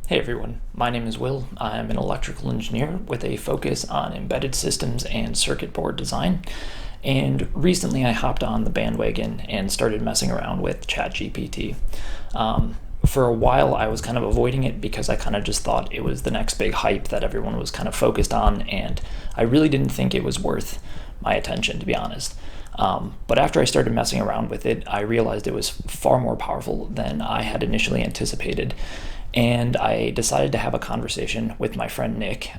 Hey everyone, my name is Will. I'm an electrical engineer with a focus on embedded systems and circuit board design. And recently I hopped on the bandwagon and started messing around with ChatGPT. For a while I was kind of avoiding it because I kind of just thought it was the next big hype that everyone was kind of focused on, and I really didn't think it was worth my attention, to be honest. But after I started messing around with it, I realized it was far more powerful than I had initially anticipated. And I decided to have a conversation with my friend Nick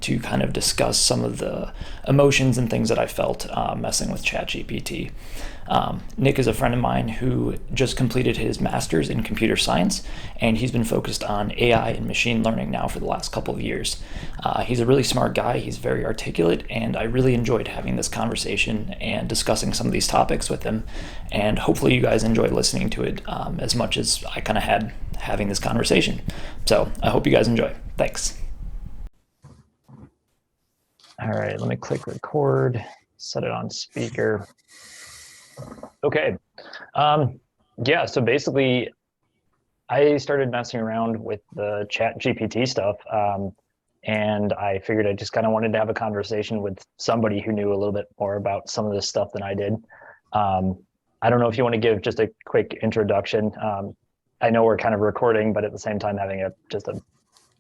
to kind of discuss some of the emotions and things that I felt messing with ChatGPT. Nick is a friend of mine who just completed his master's in computer science, and he's been focused on AI and machine learning now for the last couple of years. He's a really smart guy, he's very articulate, and I really enjoyed having this conversation and discussing some of these topics with him. And hopefully, you guys enjoy listening to it as much as I kind of had having this conversation. So I hope you guys enjoy. Thanks. All right, let me click record, set it on speaker. Okay. Yeah, so basically, I started messing around with the Chat GPT stuff, and I figured I just kind of wanted to have a conversation with somebody who knew a little bit more about some of this stuff than I did. I don't know if you want to give just a quick introduction. I know we're kind of recording, but at the same time having just a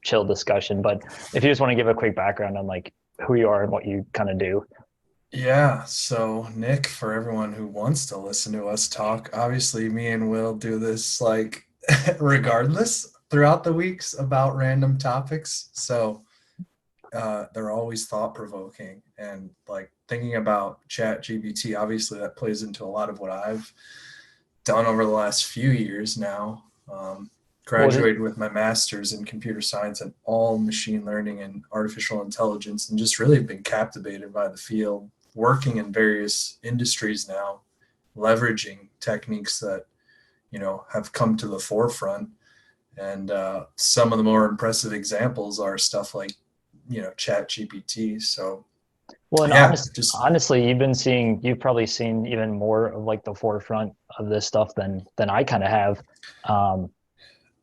chill discussion. But if you just want to give a quick background on like who you are and what you kind of do. Yeah, so Nick, for everyone who wants to listen to us talk, obviously me and Will do this like regardless throughout the weeks about random topics. So they're always thought provoking and like thinking about Chat GPT, obviously that plays into a lot of what I've done over the last few years now. What is Graduated with my master's in computer science and all machine learning and artificial intelligence, and just really been captivated by the field, working in various industries now, leveraging techniques that, have come to the forefront. And some of the more impressive examples are stuff like, Chat GPT. So Well, and yeah, just honestly, you've probably seen even more of like the forefront of this stuff than I kind of have. Um,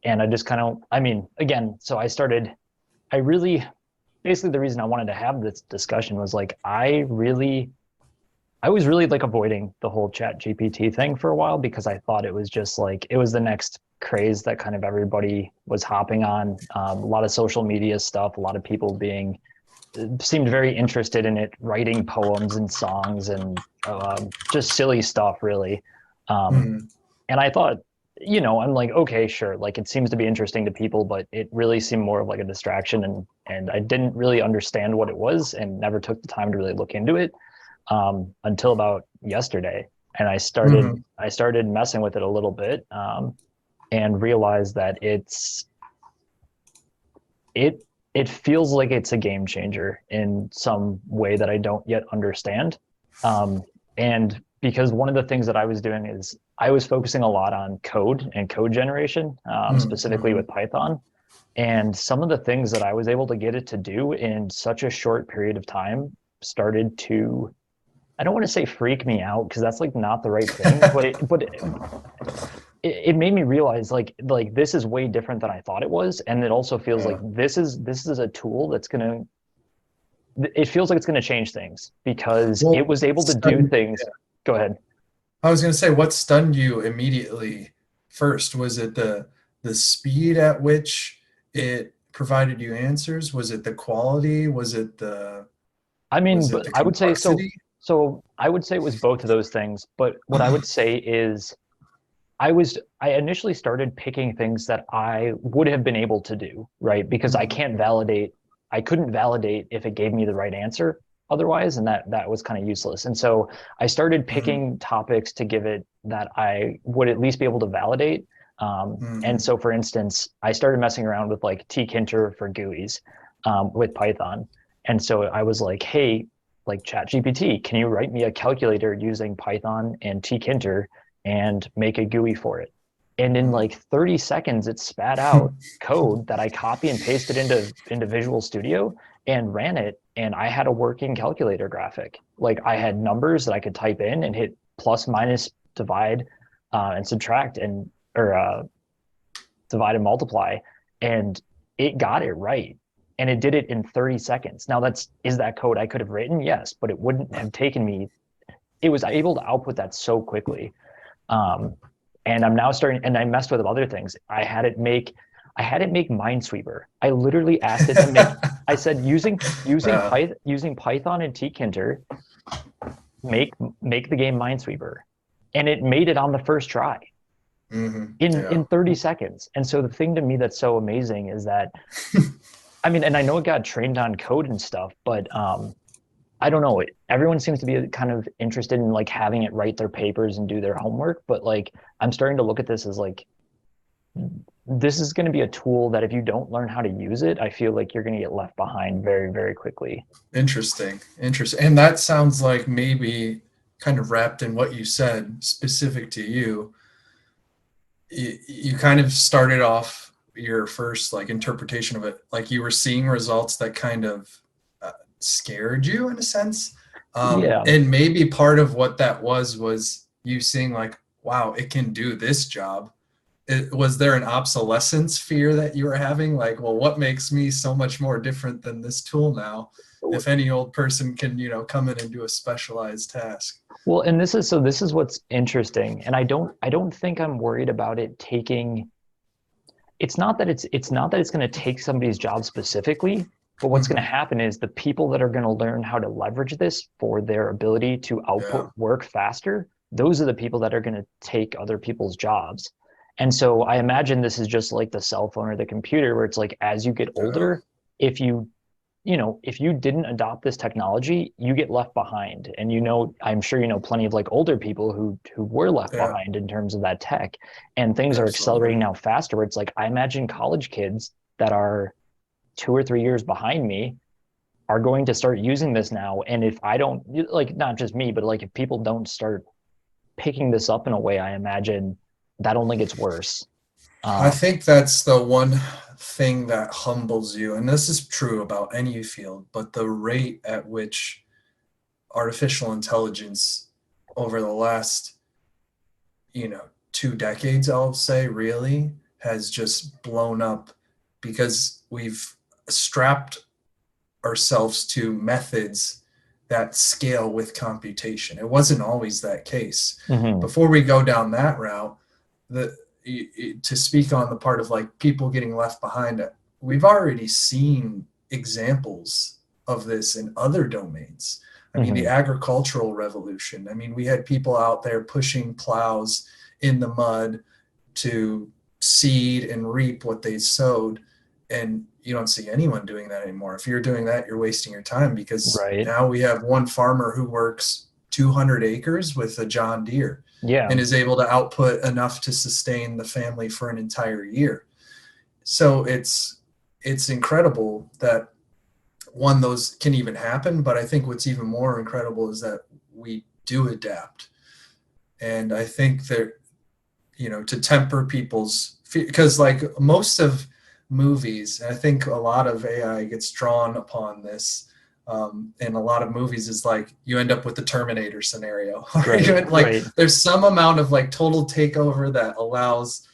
and I just kind of, I mean, again, so I really, basically the reason I wanted to have this discussion was like, I was really like avoiding the whole Chat GPT thing for a while because I thought it was just like, it was the next craze that kind of everybody was hopping on. A lot of social media stuff, a lot of people seemed very interested in it, writing poems and songs and just silly stuff, really. Um, mm, and I thought, I'm like, okay, sure, like it seems to be interesting to people, but it really seemed more of like a distraction, and I didn't really understand what it was, and never took the time to really look into it until about yesterday. And mhm. I started messing with it a little bit, and realized that it it feels like it's a game changer in some way that I don't yet understand. And because one of the things that I was doing is I was focusing a lot on code and code generation, specifically Mhm. with Python. And some of the things that I was able to get it to do in such a short period of time started to, I don't want to say freak me out because that's like not the right thing, but it made me realize like this is way different than I thought it was, and it also feels like Yeah. this is a tool that's gonna, it feels like it's gonna change things because it Well, was able to do things. Go ahead. I was going to say, what stunned you immediately first? Was it the speed at which it provided you answers? Was it the quality? I mean, Was it but the I would say so. complexity? So I would say it was both of those things. But what I would say is I initially started picking things that I would have been able to do, right? Because I couldn't validate if it gave me the right answer otherwise, and that was kind of useless. And so I started Mhm, picking topics to give it that I would at least be able to validate. And mhm, so, for instance, I started messing around with like tkinter for GUIs with Python. And so I was like, hey, like ChatGPT, can you write me a calculator using Python and tkinter and make a GUI for it? And in mhm. like 30 seconds, it spat out code that I copy and pasted into Visual Studio and ran it. And I had a working calculator graphic. Like I had numbers that I could type in and hit plus, minus, divide, and subtract and or divide and multiply. And it got it right. And it did it in 30 seconds. Now is that code I could have written? Yes, but it wouldn't have taken me. It was able to output that so quickly. Um, and I'm now starting, and I messed with other things. I had it make Minesweeper. I literally asked it to make, I said Yeah. Using Python and tkinter, make make the game Minesweeper. And it made it on the first try Yeah. in 30 seconds. And so the thing to me that's so amazing is that, I mean, and I know it got trained on code and stuff, but I don't know. Everyone seems to be kind of interested in like having it write their papers and do their homework, but like I'm starting to look at this as like this is going to be a tool that if you don't learn how to use it, I feel like you're going to get left behind very, very quickly. Interesting. Interesting. And that sounds like maybe kind of wrapped in what you said, specific to you. You kind of started off your first like interpretation of it, like you were seeing results that kind of scared you in a sense. Yeah. And maybe part of what that was you seeing like, wow, it can do this job. Was there an obsolescence fear that you were having? Like, well, what makes me so much more different than this tool now? If any old person can, come in and do a specialized task. Well, and this is what's interesting. And I don't think I'm worried about it taking it's not that it's going to take somebody's job specifically, but what's going to Mm-hmm. happen is the people that are going to learn how to leverage this for their ability to Yeah. output work faster, those are the people that are going to take other people's jobs. And so I imagine this is just like the cell phone or the computer where it's like as you get Yeah. older, if if you didn't adopt this technology, you get left behind. And I'm sure you know plenty of like older people who were left Yeah. behind in terms of that tech. And things are Absolutely. accelerating now faster where it's like I imagine college kids that are 2 or 3 years behind me are going to start using this now. And if I don't like not just me, but like if people don't start picking this up in a way, I imagine that only gets worse. I Um, think that's the one thing that humbles you, and this is true about any field, but the rate at which artificial intelligence over the last, 2 decades, I'll say, really has just blown up because we've strapped ourselves to methods that scale with computation. It wasn't always that case. mhm, Before we go down that route, the to speak on the part of like people getting left behind, we've already seen examples of this in other domains. I mean, the mhm, agricultural revolution. I mean, we had people out there pushing plows in the mud to seed and reap what they sowed. And you don't see anyone doing that anymore. If you're doing that, you're wasting your time because right. now we have one farmer who works 200 acres with a John Deere Yeah. and is able to output enough to sustain the family for an entire year. So it's incredible that one, those can even happen, but I think what's even more incredible is that we do adapt. And I think that, to temper people's, because like most of movies, and I think a lot of AI gets drawn upon this, in a lot of movies is like you end up with the Terminator scenario, or Right. like Right. there's some amount of like total takeover that allows,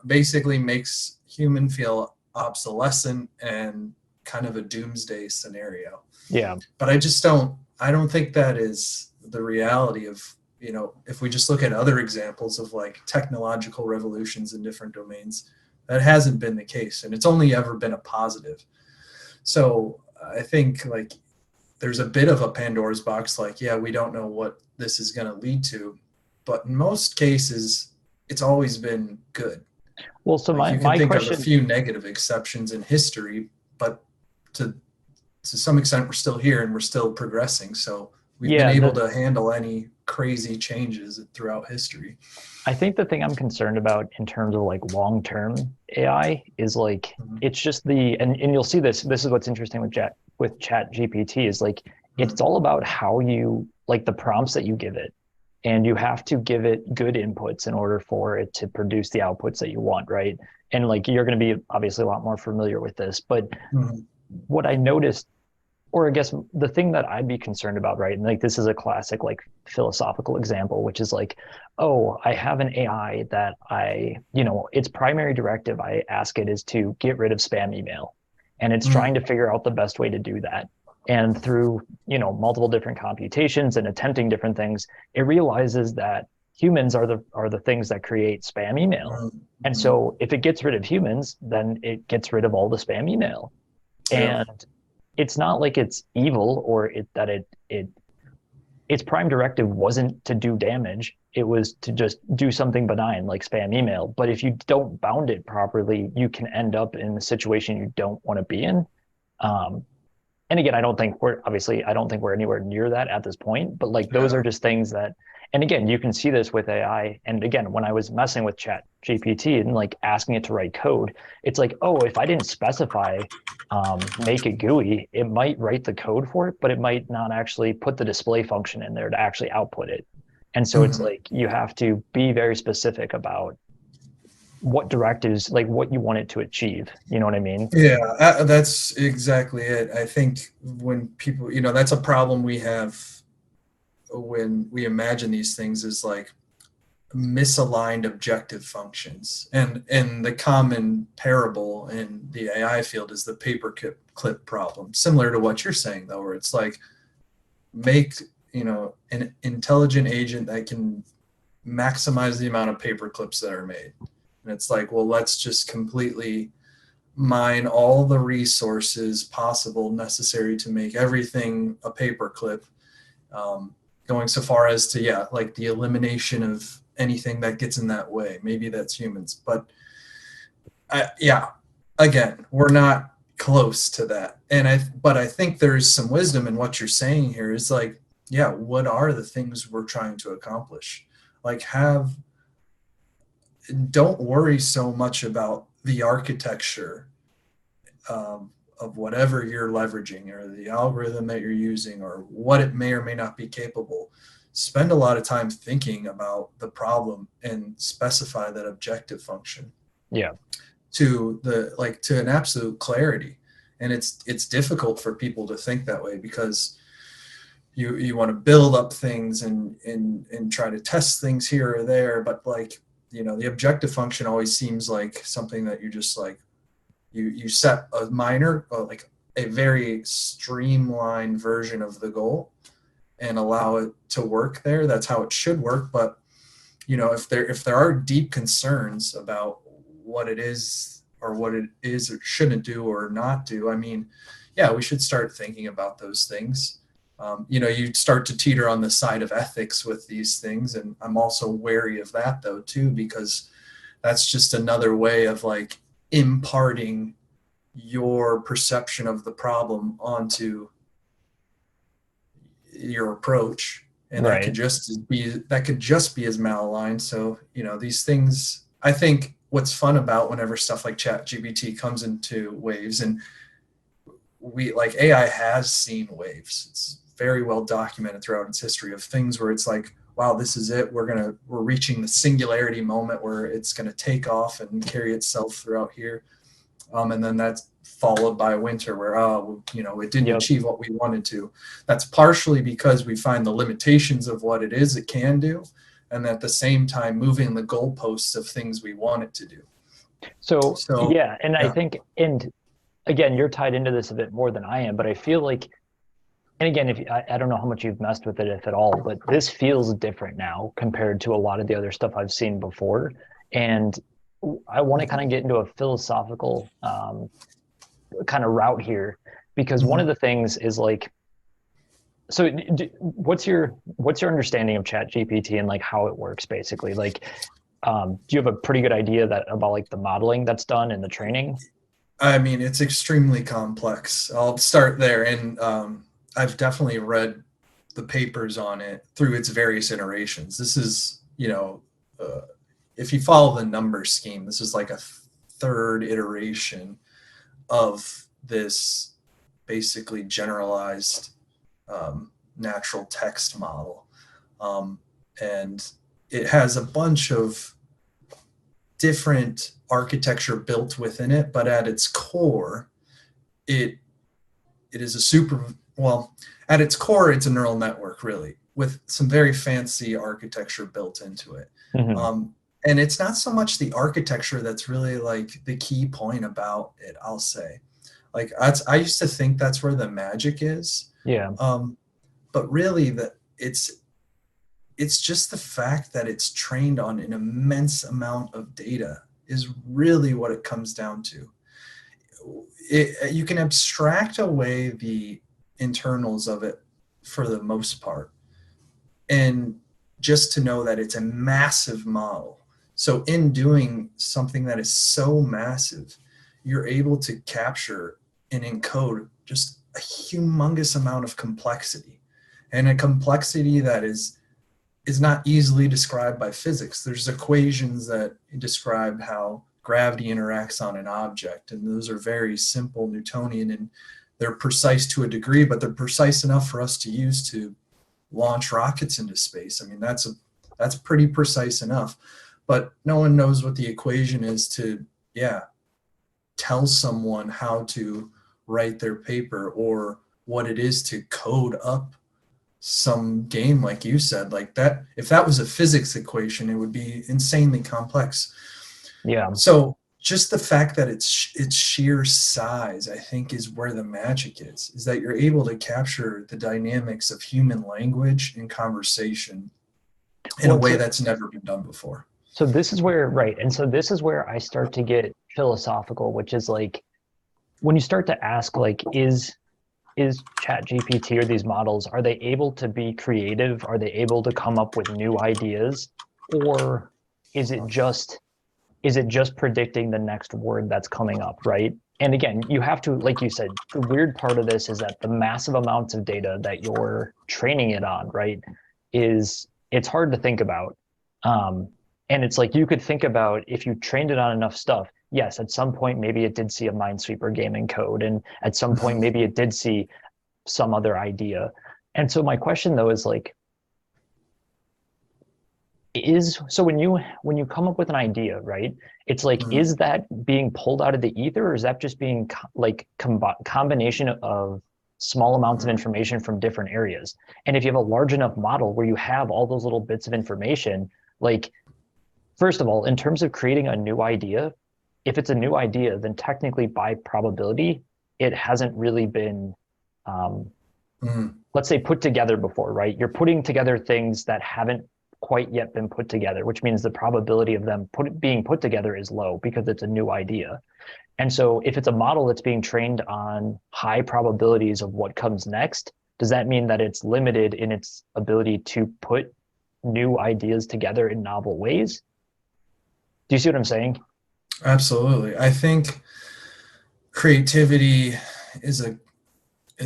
basically makes human feel obsolescent and kind of a doomsday scenario. Yeah. But I don't think that is the reality of, if we just look at other examples of like technological revolutions in different domains, that hasn't been the case, and it's only ever been a positive. So I think like there's a bit of a Pandora's box, like, yeah, we don't know what this is going to lead to, but in most cases it's always been good. Well, so Like you can my think of a question, few negative exceptions in history, but to to some extent we're still here and we're still progressing, so we've been yeah, able to handle any crazy changes throughout history. I think the thing I'm concerned about in terms of like long-term AI is like Mhm. it's just and you'll see this is what's interesting with Chat GPT is like it's Mhm. all about how you like the prompts that you give it. And you have to give it good inputs in order for it to produce the outputs that you want, right? And like you're going to be obviously a lot more familiar with this, but Mhm. what I noticed or I guess the thing that I'd be concerned about, right? And like this is a classic like philosophical example, which is like, oh, I have an AI that its primary directive I ask it is to get rid of spam email. And it's trying Mm, to figure out the best way to do that. And through, multiple different computations and attempting different things, it realizes that humans are the things that create spam email. mm, And mm. so if it gets rid of humans, then it gets rid of all the spam email. Yep. And it's not like it's evil or its prime directive wasn't to do damage. It was to just do something benign like spam email. But if you don't bound it properly, you can end up in a situation you don't want to be in. Um, and again, I don't think we're anywhere near that at this point, but like those are Yeah. just things that, and again, you can see this with AI. And again, when I was messing with Chat GPT and like asking it to write code, it's like, oh, if I didn't specify make it GUI, it might write the code for it, but it might not actually put the display function in there to actually output it. And so it's Mhm. like you have to be very specific about what directives, like what you want it to achieve. You know what I mean? Yeah, that's exactly it. I think when people, that's a problem we have when we imagine these things is like misaligned objective functions. And the common parable in the AI field is the paperclip problem, similar to what you're saying though, where it's like make, an intelligent agent that can maximize the amount of paper clips that are made. And it's like, well, let's just completely mine all the resources possible necessary to make everything a paperclip, um, going so far as to, yeah, like the elimination of anything that gets in that way. Maybe that's humans, but yeah, again, we're not close to that. But I think there's some wisdom in what you're saying here is like, yeah, what are the things we're trying to accomplish? Like, don't worry so much about the architecture, of whatever you're leveraging or the algorithm that you're using or what it may or may not be capable. Spend a lot of time thinking about the problem and specify that objective function Yeah. to an absolute clarity. And it's difficult for people to think that way because you want to build up things and try to test things here or there, but like, the objective function always seems like something that you just like, you set a minor, like a very streamlined version of the goal and allow it to work there. That's how it should work. But if there are deep concerns about what it is or what it is or shouldn't do or not do, I mean, yeah, we should start thinking about those things. You start to teeter on the side of ethics with these things, and I'm also wary of that though too, because that's just another way of like imparting your perception of the problem onto your approach, and Right. that could just be as malaligned. So these things, I think what's fun about whenever stuff like chat gpt comes into waves, and we like AI has seen waves. It's very well documented throughout its history of things where it's like, wow, this is it, we're reaching the singularity moment where it's going to take off and carry itself throughout here. And then that's followed by a winter where, it didn't Yep. achieve what we wanted to. That's partially because we find the limitations of what it is it can do, and at the same time moving the goalposts of things we want it to do. So So yeah, and I yeah. think, and again, you're tied into this a bit more than I am, but I feel like, and again, if I don't know how much you've messed with it, if at all, but this feels different now compared to a lot of the other stuff I've seen before. And I want to kind of Mhm. get into a philosophical kind of route here, because one of Mhm. the things is like, so what's your understanding of Chat GPT and like how it works basically? Like, do you have a pretty good idea that about like the modeling that's done and the training? I mean, it's extremely complex. I'll start there, and I've definitely read the papers on it through its various iterations. This is, if you follow the number scheme, this is like a third iteration of this basically generalized, natural text model. Um, and it has a bunch of different architecture built within it, but at its core, it it is a well, at its core, it's a neural network, really, with some very fancy architecture built into it. Hmm. Um, and it's not so much the architecture that's really like the key point about it, I'll say. Like I used to think that's where the magic is. Yeah. Um, but really that it's just the fact that it's trained on an immense amount of data is really what it comes down to. You can abstract away the internals of it for the most part, and just to know that it's a massive model. So in doing something that is so massive, you're able to capture and encode just a humongous amount of complexity, and a complexity that is not easily described by physics. There's equations that describe how gravity interacts on an object, and those are very simple Newtonian, and they're precise to a degree, but they're precise enough for us to use to launch rockets into space. I mean, that's pretty precise enough, but no one knows what the equation is to, yeah, tell someone how to write their paper, or what it is to code up some game, like you said. Like that, if that was a physics equation, it would be insanely complex. Yeah. So just the fact that its sheer size, I think, is where the magic is that you're able to capture the dynamics of human language and conversation in a Well, way so that's never been done before. so this is where, right. And so this is where I start to get philosophical, which is like when you start to ask, like, is ChatGPT or these models, are they able to be creative? Are they able to come up with new ideas? Or is it just is it just predicting the next word that's coming up, right? And again, you have to, like you said, the weird part of this is that the massive amounts of data that you're training it on, right, is it's hard to think about. Um, and it's like you could think about if you trained it on enough stuff. Yes, at some point maybe it did see a Minesweeper game in code, and at some point Mhm. maybe it did see some other idea. And so my question though is like, is so when you come up with an idea, right, it's like, Mhm. is that being pulled out of the ether, or is that just being like combination of small amounts of Mhm. information from different areas? And if you have a large enough model where you have all those little bits of information, like, first of all, in terms of creating a new idea, if it's a new idea, then technically by probability it hasn't really been um, Mhm. let's say put together before, right? You're putting together things that haven't quite yet been put together, which means the probability of them being put together is low because it's a new idea. And so if it's a model that's being trained on high probabilities of what comes next, does that mean that it's limited in its ability to put new ideas together in novel ways? Do you see what I'm saying? Absolutely. I think creativity is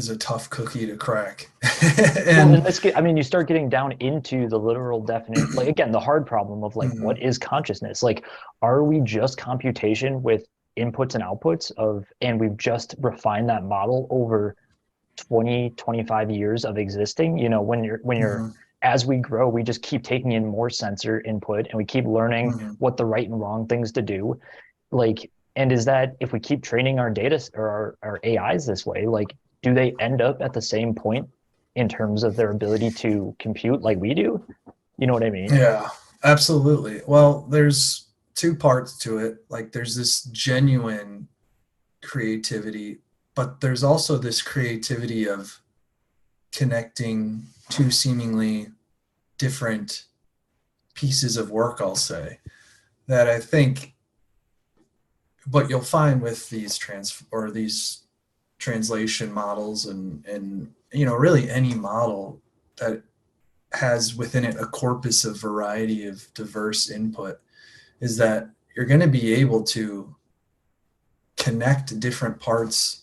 a tough cookie to crack. Well, in And this case, I mean, you start getting down into the literal definite, like again, the hard problem of like, what mhm. is consciousness? Like, are we just computation with inputs and outputs and we've just refined that model over 20, 25 years of existing? Mhm. As we grow, we just keep taking in more sensor input and we keep learning Mhm. what the right and wrong things to do. Like, and is that if we keep training our data or our AIs this way, like, do they end up at the same point in terms of their ability to compute like we do? You know what I mean? Yeah, absolutely. Well, there's two parts to it. Like there's this genuine creativity, but there's also this creativity of connecting two seemingly different pieces of work, I'll say, that I think what you'll find with these translation models, and really any model that has within it a corpus of variety of diverse input, is that you're going to be able to connect different parts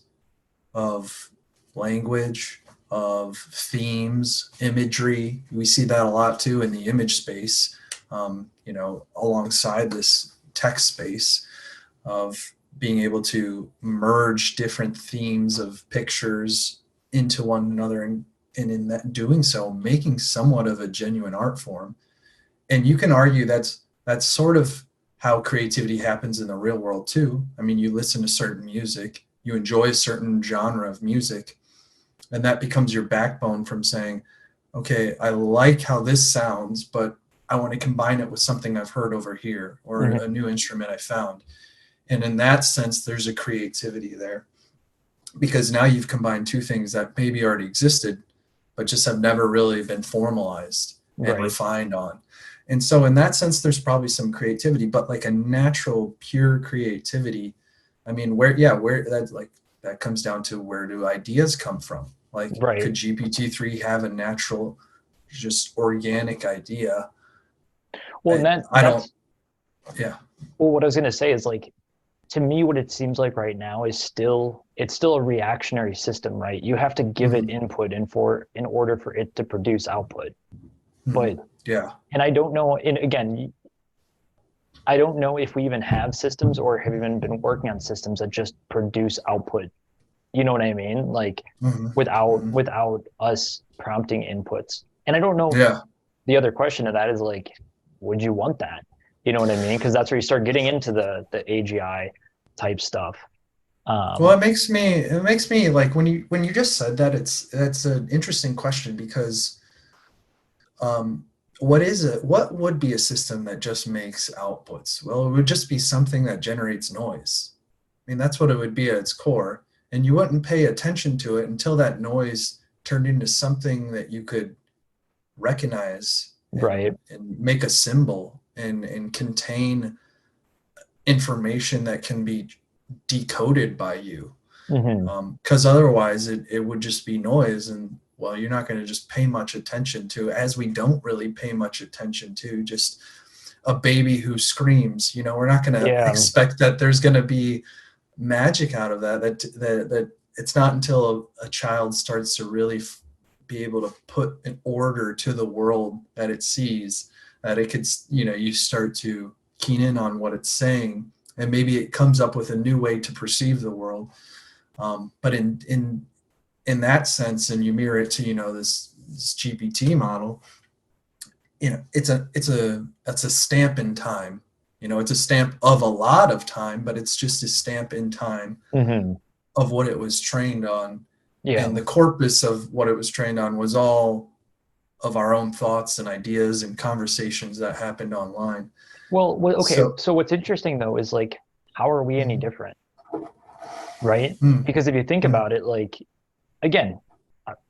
of language, of themes, imagery. We see that a lot too in the image space, alongside this text space, of being able to merge different themes of pictures into one another, and in that doing so, making somewhat of a genuine art form. And you can argue that's sort of how creativity happens in the real world too. I mean, you listen to certain music, you enjoy a certain genre of music, And that becomes your backbone from saying, okay, I like how this sounds, but I want to combine it with something I've heard over here or a Mhm. new instrument I found. And in that sense, there's a creativity there because now you've combined two things that maybe already existed, but just have never really been formalized and Right. refined on. And so, in that sense, there's probably some creativity, but like a natural, pure creativity. I mean, where that like that comes down to where do ideas come from? Like, Right. could GPT-3 have a natural, just organic idea? Well, and I don't, that's yeah. well, what I was going to say is like, to me, what it seems like right now is it's still a reactionary system, right? You have to give it Mhm, input in order for it to produce output. mhm. But Yeah. and I don't know, and again, I don't know if we even have systems or have even been working on systems that just produce output. You know what I mean? Like Mhm, mhm. without us prompting inputs. And I don't know, Yeah. the other question to that is like, would you want that? You know what I mean? Because that's where you start getting into the AGI type stuff. Well, Um, it makes me like when you just said that that's an interesting question because um, what would be a system that just makes outputs? Well, it would just be something that generates noise. I mean, that's what it would be at its core, and you wouldn't pay attention to it until that noise turned into something that you could recognize right. and make a symbol and contain information that can be decoded by you Hmm. because otherwise it would just be noise and well you're not going to just pay much attention to as we don't really pay much attention to just a baby who screams, you know, we're not going to Yeah. expect that there's going to be magic out of that it's not until a child starts to really be able to put an order to the world that it sees that it could, you know, you start to keen in on what it's saying and maybe it comes up with a new way to perceive the world. But in that sense, and you mirror it to, you know, this GPT model, you know, it's a stamp in time. You know, it's a stamp of a lot of time, but it's just a stamp in time Hmm. of what it was trained on. Yeah. And the corpus of what it was trained on was all of our own thoughts and ideas and conversations that happened online. Okay. So, So what's interesting though is like, how are we any mm, different, right? mm, Because if you think mm, about it, like, again,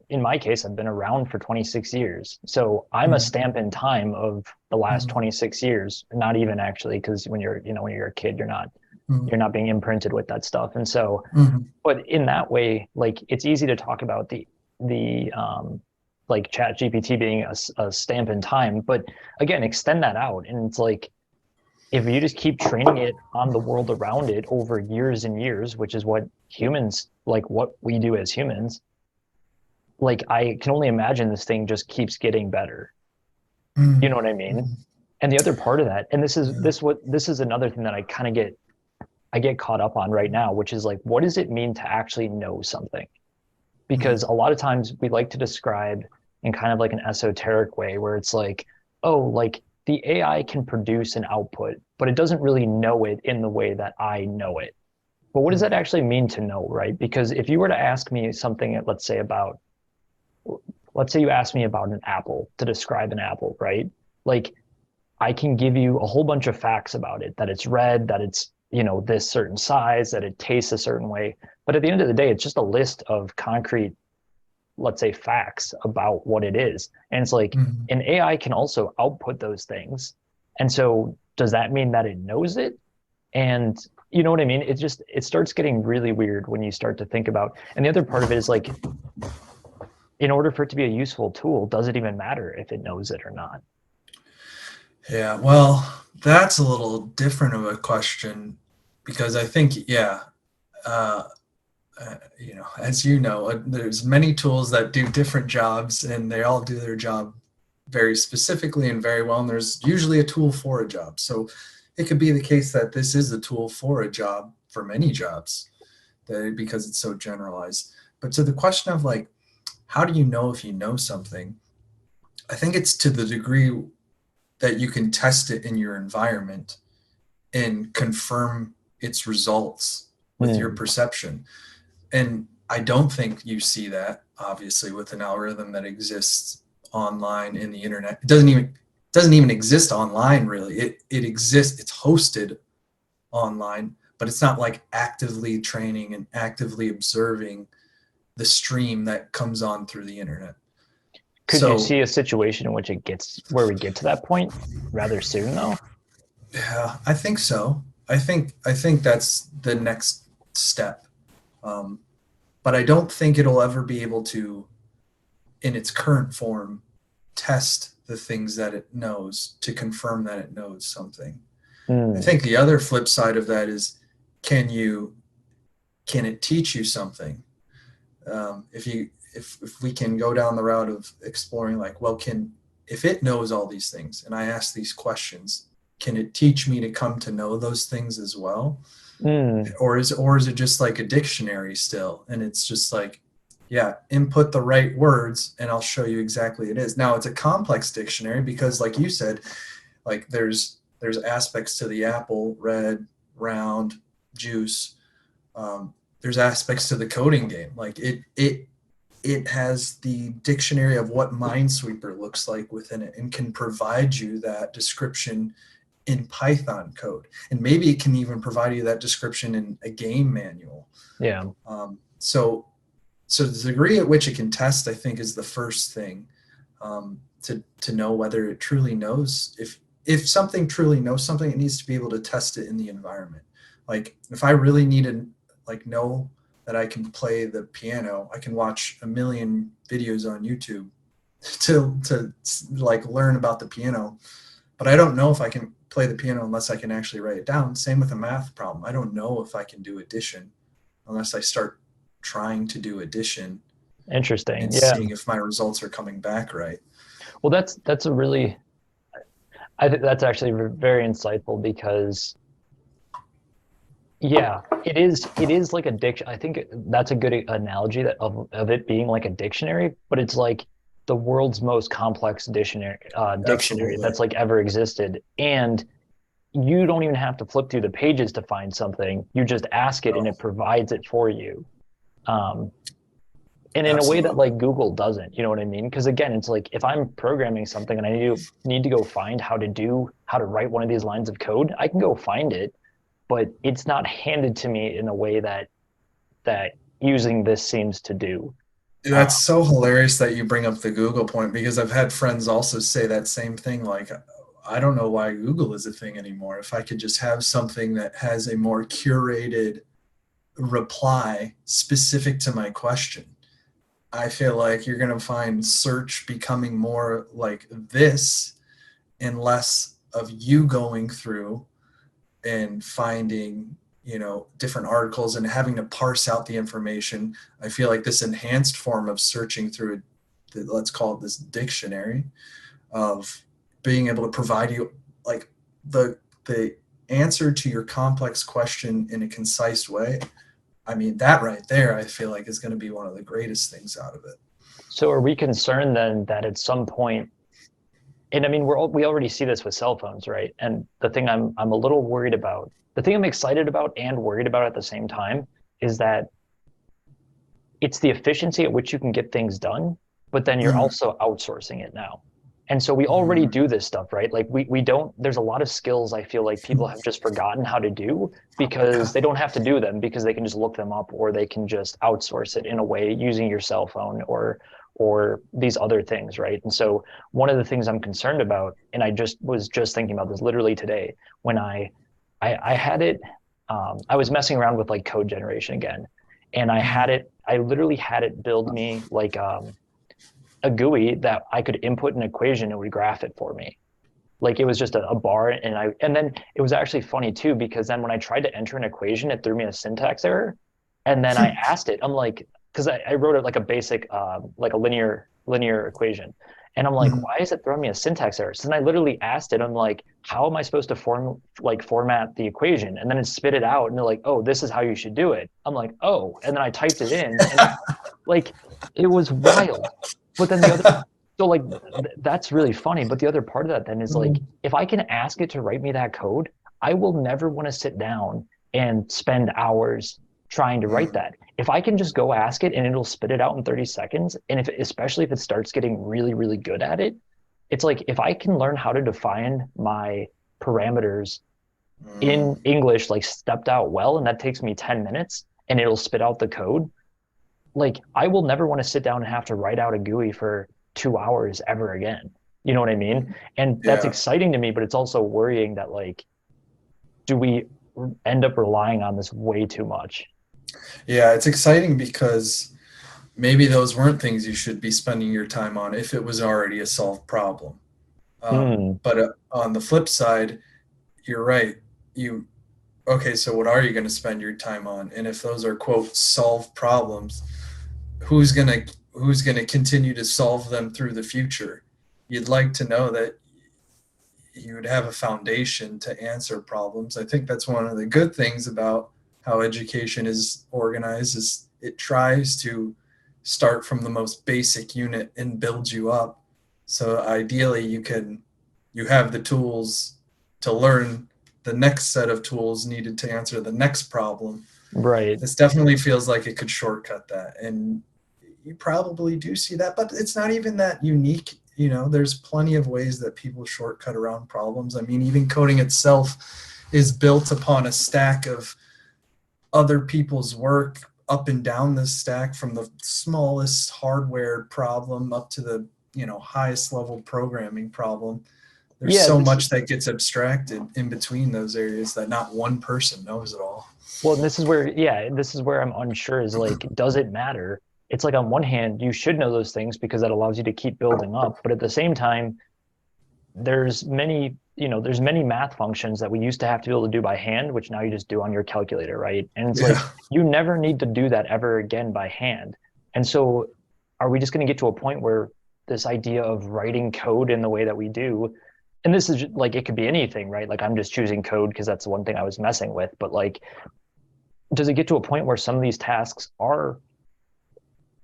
in my case, I've been around for 26 years. So I'm a mm, stamp in time of the last mm, 26 years. Not even actually, because when you're a kid, mm, you're not being imprinted with that stuff. And so, mm, but in that way, like it's easy to talk about the like Chat GPT being a stamp in time, but again, extend that out, and it's like if you just keep training it on the world around it over years and years, which is what humans like what we do as humans, like I can only imagine this thing just keeps getting better. You know mm, what I mean? mm, And the other part of that, and yeah. this is another thing that I get caught up on right now, which is like, what does it mean to actually know something? Mm, Because a lot of times we like to describe in kind of like an esoteric way where it's like, oh, like the AI can produce an output, but it doesn't really know it in the way that I know it. But what does that mm, actually mean to know, right? Because if you were to ask me something, let's say you ask me about an apple to describe an apple, right? Like I can give you a whole bunch of facts about it, that it's red, that it's, you know, this certain size, that it tastes a certain way. But at the end of the day, it's just a list of concrete, let's say, facts about what it is. And it's like mm. an AI can also output those things. And so does that mean that it knows it? And you know what I mean? It starts getting really weird when you start to think about, and the other part of it is like, in order for it to be a useful tool, does it even matter if it knows it or not? Yeah, well, that's a little different of a question because I think, yeah, uh, you know, as you know, there's many tools that do different jobs and they all do their job very specifically and very well. And there's usually a tool for a job. So it could be the case that this is a tool for a job for many jobs because it's so generalized. But to the question of like, how do you know if you know something? I think it's to the degree that you can test it in your environment and confirm its results with your Hmm. perception. And I don't think you see that. obviously with an algorithm that exists online in the internet. It doesn't even exist online really. It exists, it's hosted online, but it's not like actively training and actively observing the stream that comes on through the internet. Could you So see a situation in which it gets where we get to that point rather soon, though? yeah, I think so. I think that's the next step. Um, but I don't think it'll ever be able to, in its current form, test the things that it knows to confirm that it knows something. I Hmm. think the other flip side of that is, can you can it teach you something? If we can go down the route of exploring, like, well, can if it knows all these things and I ask these questions, can it teach me to come to know those things as well? Hmm. Or is it just like a dictionary still, and it's just like, yeah, input the right words and I'll show you exactly it is. Now it's a complex dictionary because, like you said, like there's aspects to the apple, red, round, juice. There's aspects to the coding game. Like it has the dictionary of what Minesweeper looks like within it and can provide you that description in Python code. And maybe it can even provide you that description in a game manual. Yeah. So the degree at which it can test, I think, is the first thing, to know whether it truly knows. If something truly knows something, it needs to be able to test it in the environment. Like if I really need to like know that I can play the piano, I can watch a million videos on YouTube to like learn about the piano. But I don't know if I can play the piano unless I can actually write it down. Same with a math problem. I don't know if I can do addition unless I start trying to do addition Interesting. and Yeah. seeing if my results are coming back right. Well, that's a really I think that's actually very insightful because yeah, it is like a diction. I think that's a good analogy that of it being like a dictionary, but it's like the world's most complex dictionary Absolutely. that's like ever existed. And you don't even have to flip through the pages to find something. You just ask it and No, it provides it for you. Um, and in a way that absolutely. like Google doesn't, you know what I mean? Because again, it's like if I'm programming something and I need to go find how to write one of these lines of code, I can go find it, but it's not handed to me in a way that using this seems to do. That's Um, so hilarious that you bring up the Google point because I've had friends also say that same thing. Like, I don't know why Google is a thing anymore. If I could just have something that has a more curated reply specific to my question, I feel like you're going to find search becoming more like this and less of you going through and finding, different articles and having to parse out the information. I feel like this enhanced form of searching through, let's call it this dictionary, of being able to provide you like the answer to your complex question in a concise way. I mean, that right there, I feel like is going to be one of the greatest things out of it. so are we concerned then that at some point, and I mean we already see this with cell phones, right? And the thing I'm a little worried about, the thing I'm excited about and worried about at the same time is that it's the efficiency at which you can get things done, but then you're Mm, also outsourcing it now. And so we already mm, do this stuff, right? Like we don't, there's a lot of skills I feel like people have just forgotten how to do because yeah, they don't have to do them because they can just look them up or they can just outsource it in a way using your cell phone or these other things, right? And so one of the things I'm concerned about, and I just was just thinking about this literally today when I had it, I was messing around with like code generation again, and mm, I literally had it build me like a GUI that I could input an equation and would graph it for me. Like it was just a bar, and then it was actually funny too because then when I tried to enter an equation, it threw me a syntax error, and then I asked it, I'm like, because I wrote it like a basic like a linear equation, and I'm like, mm. why is it throwing me a syntax error? So then I literally asked it, I'm like, how am I supposed to format the equation? And then it spit it out, and they're like, oh, this is how you should do it. I'm like, oh, and then I typed it in, and like it was wild. But then the other, so like that's really funny. But the other part of that then is like, if I can ask it to write me that code, I will never want to sit down and spend hours trying to write Mm, that. If I can just go ask it and it'll spit it out in 30 seconds, and if especially if it starts getting really, really good at it, it's like if I can learn how to define my parameters in mm. English, like stepped out well, and that takes me 10 minutes and it'll spit out the code, like I will never want to sit down and have to write out a GUI for 2 hours ever again. You know what I mean? And that's Yeah. exciting to me, but it's also worrying that like, do we end up relying on this way too much? Yeah, it's exciting because maybe those weren't things you should be spending your time on if it was already a solved problem. Hmm. But on the flip side, you're right. You okay, so what are you going to spend your time on? And if those are quote solved problems, who's going to continue to solve them through the future? You'd like to know that you would have a foundation to answer problems. I think that's one of the good things about how education is organized is it tries to start from the most basic unit and build you up. So ideally you have the tools to learn the next set of tools needed to answer the next problem. Right. This definitely feels like it could shortcut that. And you probably do see that, but it's not even that unique. You know, there's plenty of ways that people shortcut around problems. I mean, even coding itself is built upon a stack of other people's work up and down this stack from the smallest hardware problem up to the, highest level programming problem. There's Yeah, so this much that gets abstracted in between those areas that not one person knows it all. well, and this is where, yeah, this is where I'm unsure is like, does it matter? It's like on one hand, you should know those things because that allows you to keep building up, but at the same time, there's many math functions that we used to have to be able to do by hand, which now you just do on your calculator, right? And it's like Yeah. you never need to do that ever again by hand. And so are we just going to get to a point where this idea of writing code in the way that we do, and this is like it could be anything, right? Like I'm just choosing code because that's the one thing I was messing with, but like does it get to a point where some of these tasks are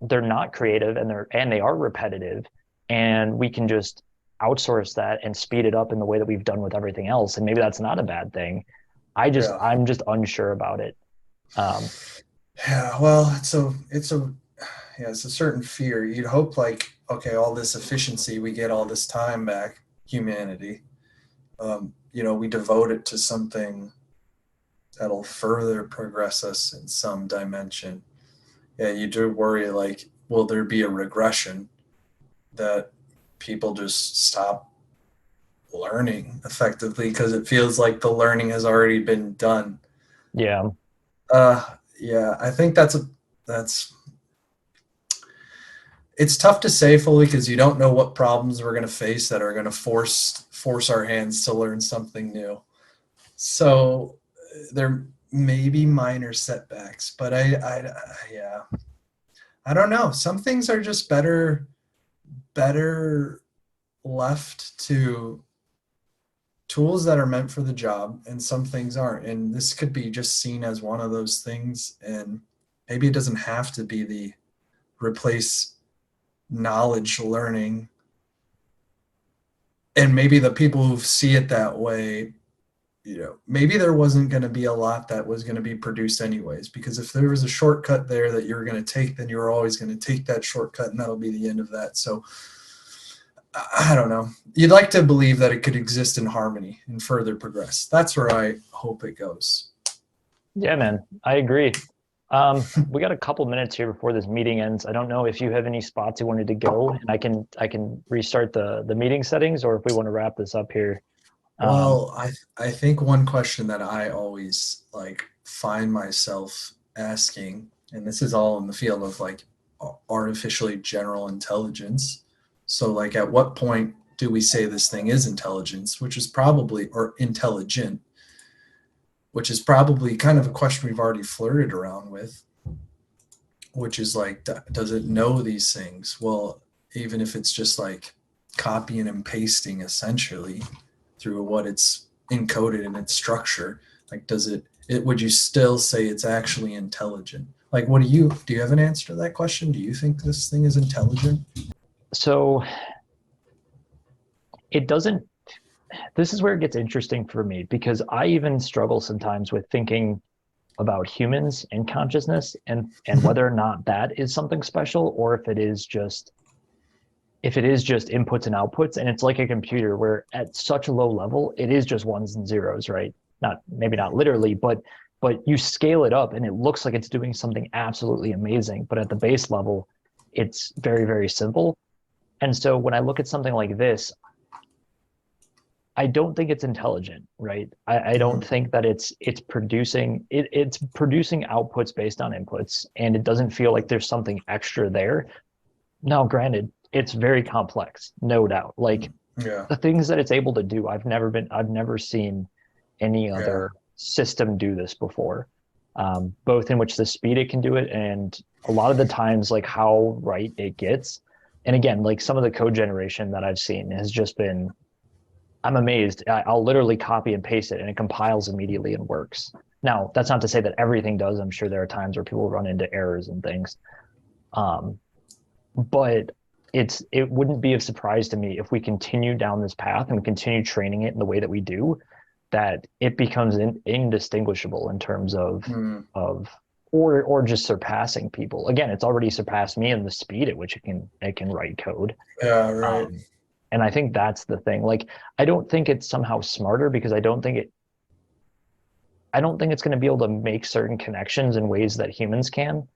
they're not creative and they are repetitive and we can just outsource that and speed it up in the way that we've done with everything else, and maybe that's not a bad thing. Yeah. I'm just unsure about it. um Yeah, well, it's a certain fear. You'd hope like, okay, all this efficiency, we get all this time back, humanity. We devote it to something that'll further progress us in some dimension. Yeah, you do worry like, will there be a regression that people just stop learning effectively because it feels like the learning has already been done. yeah, Yeah, I think that's it's tough to say fully because you don't know what problems we're going to face that are going to force our hands to learn something new. So there may be minor setbacks, but yeah, I don't know. Some things are just better left to tools that are meant for the job, and some things aren't. And this could be just seen as one of those things. And maybe it doesn't have to be the replace knowledge learning, and maybe the people who see it that way, maybe there wasn't going to be a lot that was going to be produced anyways, because if there was a shortcut there that you were going to take, then you're always going to take that shortcut and that'll be the end of that. So I don't know. You'd like to believe that it could exist in harmony and further progress. That's where I hope it goes. yeah, man, I agree. We got a couple minutes here before this meeting ends. I don't know if you have any spots you wanted to go, and I can restart the meeting settings, or if we want to wrap this up here. um Well, I think one question that I always like find myself asking, and this is all in the field of like artificially general intelligence. So like at what point do we say this thing is intelligence, which is probably or intelligent, which is probably kind of a question we've already flirted around with, which is like, does it know these things? Well, even if it's just like copying and pasting essentially through what it's encoded in its structure, like would you still say it's actually intelligent? Like, what do you have an answer to that question? Do you think this thing is intelligent? so it doesn't this is where it gets interesting for me because I even struggle sometimes with thinking about humans and consciousness, and whether or not that is something special, or if it is just inputs and outputs, and it's like a computer where at such a low level it is just ones and zeros, right? Not maybe not literally, but you scale it up and it looks like it's doing something absolutely amazing, but at the base level it's very, very simple. And so when I look at something like this, I don't think it's intelligent, right? I don't Mhm. think that it's producing outputs based on inputs, and it doesn't feel like there's something extra there. Now, granted, it's very complex, no doubt. Like Yeah, the things that it's able to do, I've never seen any yeah, other system do this before. Both in which the speed it can do it, and a lot of the times like how right it gets. And again, like some of the code generation that I've seen has just been, I'm amazed. I'll literally copy and paste it and it compiles immediately and works. Now, that's not to say that everything does. I'm sure there are times where people run into errors and things. Um, but it wouldn't be a surprise to me if we continue down this path and continue training it in the way that we do, that it becomes indistinguishable in terms mm, of or just surpassing people. Again, it's already surpassed me in the speed at which it can write code. yeah, right. Um, and I think that's the thing. Like, I don't think it's somehow smarter because I don't think it's going to be able to make certain connections in ways that humans can.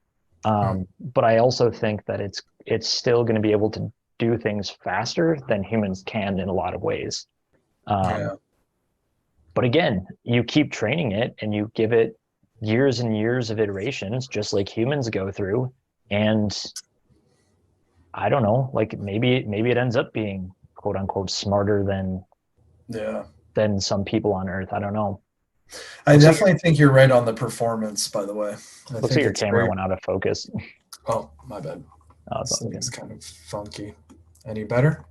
Mm, But I also think that it's still going to be able to do things faster than humans can in a lot of ways. Um, yeah, but again, you keep training it and you give it years and years of iterations, just like humans go through. And I don't know, like maybe it ends up being quote unquote smarter yeah. than some people on Earth. I don't know. I Looks like your definitely think you're right on the performance, by the way. I looks like think your it's camera very, went out of focus. oh, my bad. Oh, it's This all thing's good. kind of funky. Any better?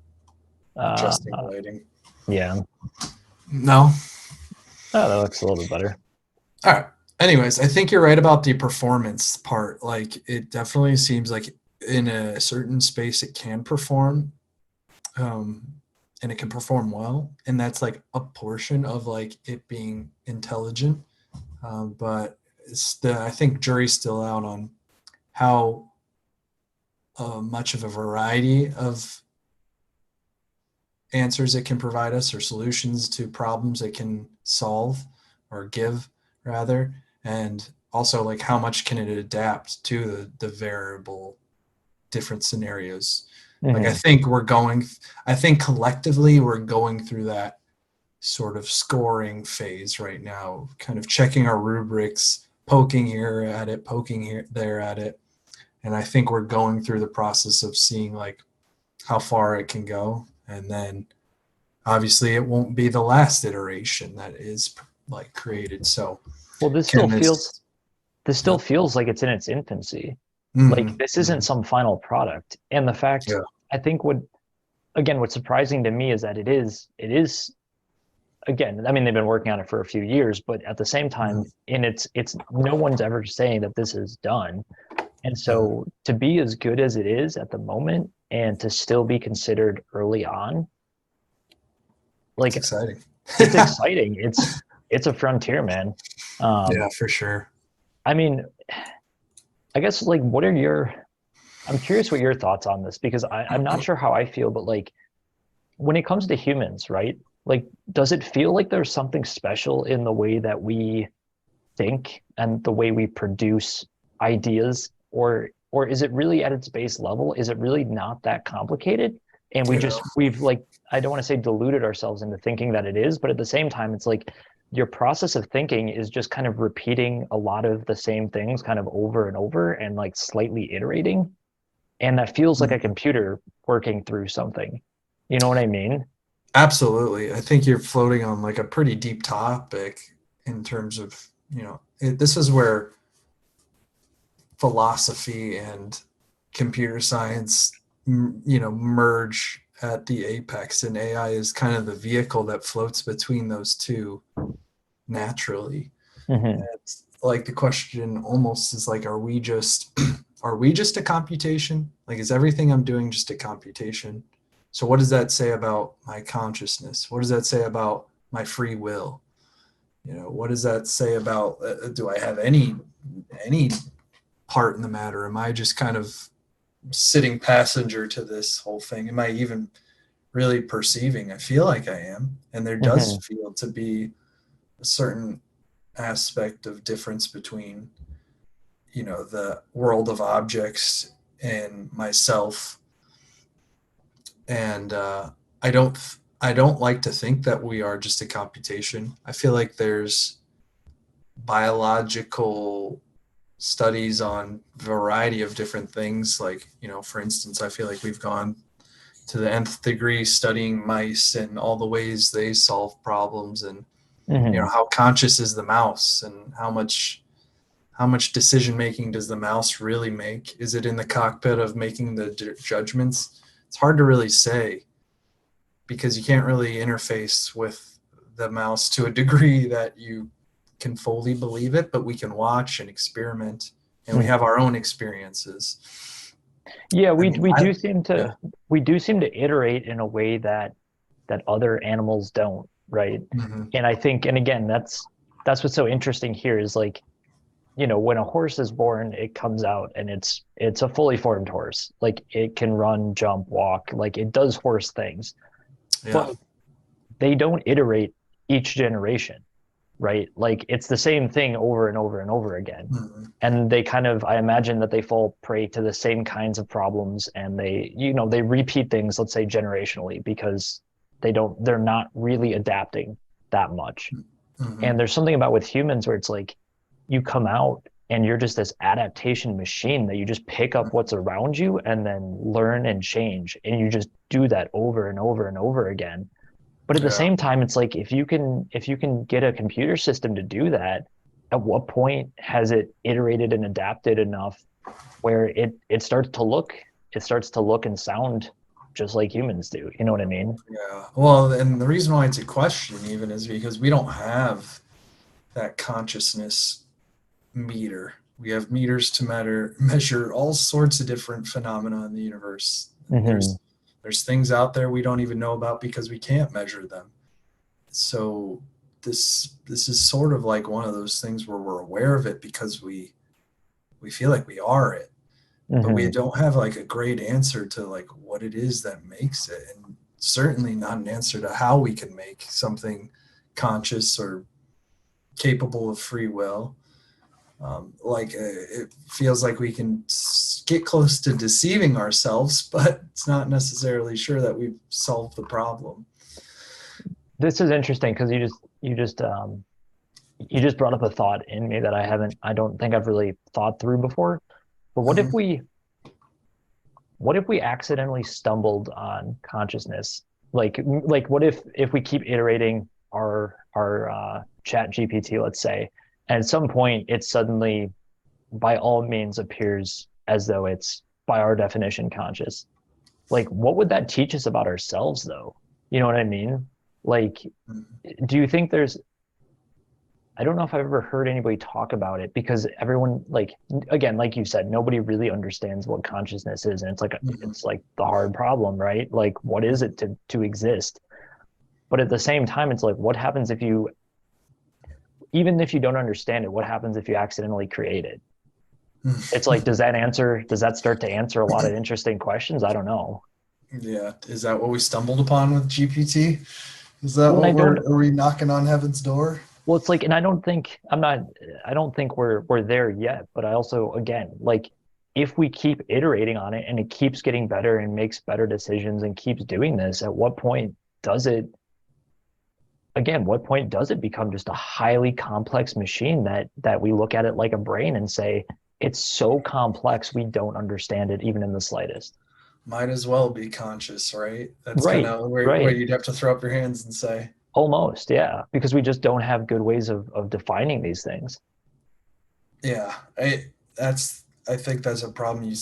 Uh, Adjusting uh, lighting. yeah. No. Oh, that looks a little bit better. All right. Anyways, I think you're right about the performance part. Like, it definitely seems like in a certain space it can perform, um, and it can perform well, and that's like a portion of like it being intelligent. But I think jury's still out on how much of a variety of answers it can provide us or solutions to problems it can solve or give rather, and also like how much can it adapt to the variable different scenarios. Like Hmm. I think collectively we're going through that sort of scoring phase right now, kind of checking our rubrics, poking here at it, poking here there at it. And I think we're going through the process of seeing like how far it can go. And then obviously it won't be the last iteration that is like created. So Well, can this, this still yeah. feels like it's in its infancy. Like Mm-hmm, this isn't mm-hmm, some final product. And the fact, yeah. I think what's surprising to me is that it is again, I mean, they've been working on it for a few years, but at the same time, Mm-hmm, in it's no one's ever saying that this is done. And yeah. so to be as good as it is at the moment and to still be considered early on, It's like exciting. it's exciting. It's a frontier, man. Yeah, Um, for sure. I mean, I guess like what are your I'm curious what your thoughts on this because I'm not sure how I feel, but like when it comes to humans, right? Like, does it feel like there's something special in the way that we think and the way we produce ideas, or is it really at its base level? Is it really not that complicated? And Yeah. we've like I don't want to say deluded ourselves into thinking that it is, but at the same time, it's like your process of thinking is just kind of repeating a lot of the same things kind of over and over and like slightly iterating. And that feels like a Mhm. computer working through something. You know what I mean? Absolutely. I think you're floating on like a pretty deep topic in terms of, this is where philosophy and computer science, merge at the apex, and AI is kind of the vehicle that floats between those two naturally. Hmm. And like the question almost is like, are we just are we just a computation? Like, is everything I'm doing just a computation? So what does that say about my consciousness? What does that say about my free will? What does that say about, do I have any part in the matter? Am I just kind of sitting passenger to this whole thing? Am I even really perceiving? I feel like I am. And there does Hmm. feel to be a certain aspect of difference between, the world of objects and myself. And I don't, I don't like to think that we are just a computation. I feel like there's biological studies on variety of different things. Like, for instance, I feel like we've gone to the nth degree studying mice and all the ways they solve problems, and Hmm. how conscious is the mouse, and how much decision making does the mouse really make? Is it in the cockpit of making the judgments? It's hard to really say, because you can't really interface with the mouse to a degree that you can fully believe it, but we can watch and experiment, and we have Hmm. our own experiences. Yeah, I we mean, we I do seem yeah. to iterate in a way that other animals don't, right? Hmm. And I think, and again, that's what's so interesting here is like, when a horse is born, it comes out and it's a fully formed horse. Like it can run, jump, walk, like it does horse things, Yeah. but they don't iterate each generation, right? Like it's the same thing over and over and over again. Hmm. And they kind of, I imagine that they fall prey to the same kinds of problems and they repeat things, let's say generationally, because they're not really adapting that much. Hmm. And there's something about with humans where it's like you come out and you're just this adaptation machine that you just pick up what's around you and then learn and change. And you just do that over and over and over again. But at the Yeah. same time, it's like if you can get a computer system to do that, at what point has it iterated and adapted enough where it starts to look and sound just like humans do? You know what I mean? Yeah. Well, and the reason why it's a question even is because we don't have that consciousness meter. We have meters to measure all sorts of different phenomena in the universe. Hmm. There's things out there we don't even know about because we can't measure them. So this is sort of like one of those things where we're aware of it because we feel like we are it, but we Hmm. don't have like a great answer to like what it is that makes it, and certainly not an answer to how we can make something conscious or capable of free will. It feels like we can get close to deceiving ourselves, but it's not necessarily sure that we've solved the problem. This is interesting because you just brought up a thought in me that I don't think I've really thought through before. But Mhm. what if we accidentally stumbled on consciousness? Like what if we keep iterating our chat GPT, let's say, and at some point it suddenly by all means appears as though it's by our definition conscious. Like what would that teach us about ourselves though? You know what I mean? Like, do you think there's I don't know if I've ever heard anybody talk about it because everyone like again, like you said, nobody really understands what consciousness is, and Mhm. it's like the hard problem, right? Like, what is it to exist? But at the same time, it's like, what happens if you even if you don't understand it? What happens if you accidentally create it? It's like, does that start to answer a lot of interesting questions? I don't know. Yeah, is that what we stumbled upon with GPT? Is that Well, and what I don't are we knocking on heaven's door? Well, it's like, and I don't think we're there yet, but I also, again, like if we keep iterating on it and it keeps getting better and makes better decisions and keeps doing this, at what point does it, again, what point does it become just a highly complex machine that we look at it like a brain and say, it's so complex we don't understand it even in the slightest. Might as well be conscious, right? That's kind Right, of where right. you'd have to throw up your hands and say, Almost, yeah. Because we just don't have good ways of defining these things. yeah, I think that's a problem you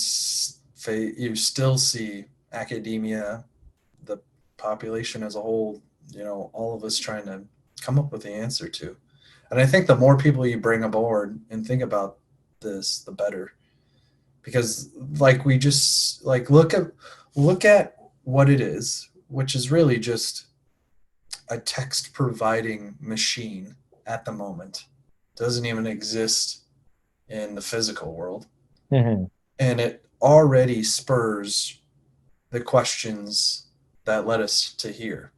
still see academia, the population as a whole, all of us trying to come up with the answer to. And I think the more people you bring aboard and think about this, the better. Because like we just like look at what it is, which is really just a text providing machine. at the moment. Doesn't even exist in the physical world. Hmm. And it already spurs the questions that led us to here.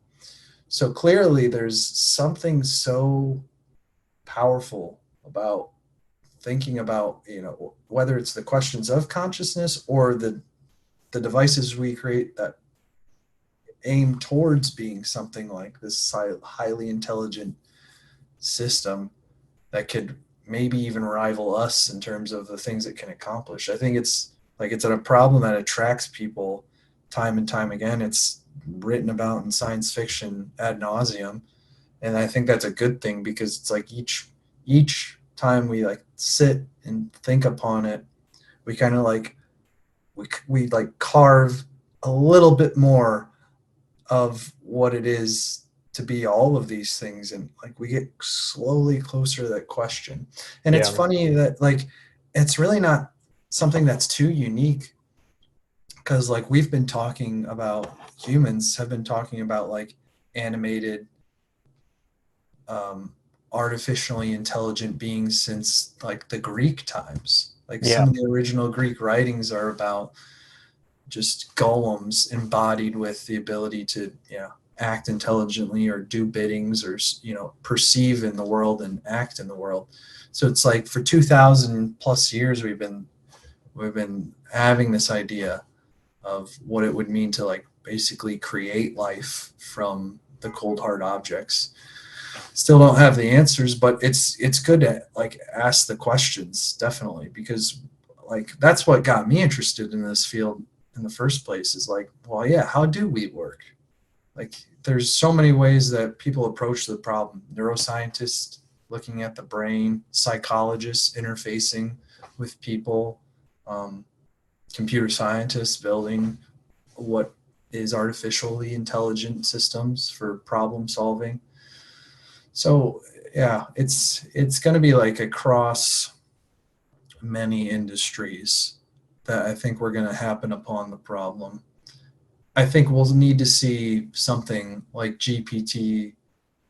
So clearly, there's something so powerful about thinking about, whether it's the questions of consciousness or the devices we create that aim towards being something like this highly intelligent system that could maybe even rival us in terms of the things it can accomplish. I think it's a problem that attracts people time and time again. It's written about in science fiction ad nauseum, and I think that's a good thing because it's like each time we like sit and think upon it, we kind of like we like carve a little bit more of what it is to be all of these things, and like we get slowly closer to that question. And it's Yeah. funny that like it's really not something that's too unique, because like we've been talking about, humans have been talking about like animated, um, artificially intelligent beings since like the Greek times. Like Yeah. some of the original Greek writings are about just golems embodied with the ability to, act intelligently or do biddings or, perceive in the world and act in the world. So it's like for 2000 plus years we've been having this idea of what it would mean to like basically create life from the cold hard objects. Still don't have the answers, but it's good to like ask the questions, definitely, because like that's what got me interested in this field in the first place, is like, well, yeah, how do we work? Like there's so many ways that people approach the problem. Neuroscientists looking at the brain, psychologists interfacing with people, um, computer scientists building what is artificially intelligent systems for problem solving. So yeah, it's going to be like across many industries that I think we're going to happen upon the problem. I think we'll need to see something like GPT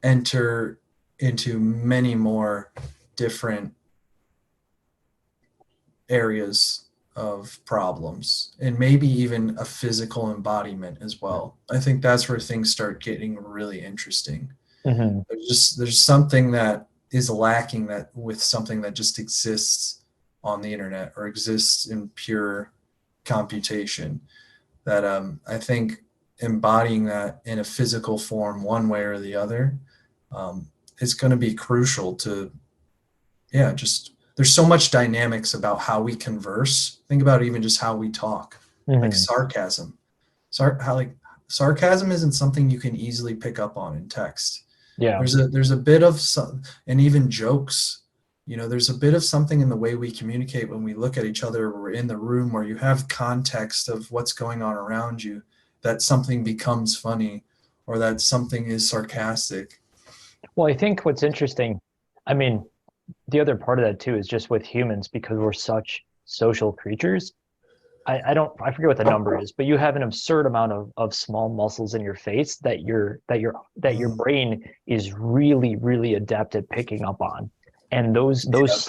enter into many more different areas of problems, and maybe even a physical embodiment as well. I think that's where things start getting really interesting. Hmm. There's something that is lacking, that with something that just exists on the internet or exists in pure computation, that I think embodying that in a physical form one way or the other, um, is going to be crucial to, yeah, just there's so much dynamics about how we converse. Think about even just how we talk, like Hmm. sarcasm. How like sarcasm isn't something you can easily pick up on in text. Yeah. There's a bit of some, and even jokes. There's a bit of something in the way we communicate when we look at each other, or we're in the room, where you have context of what's going on around you, that something becomes funny, or that something is sarcastic. Well, I think what's interesting, I mean, the other part of that too is just with humans, because we're such social creatures. I don't, I forget what the number is, but you have an absurd amount of small muscles in your face that your Mm, brain is really, really adept at picking up on. And yeah. those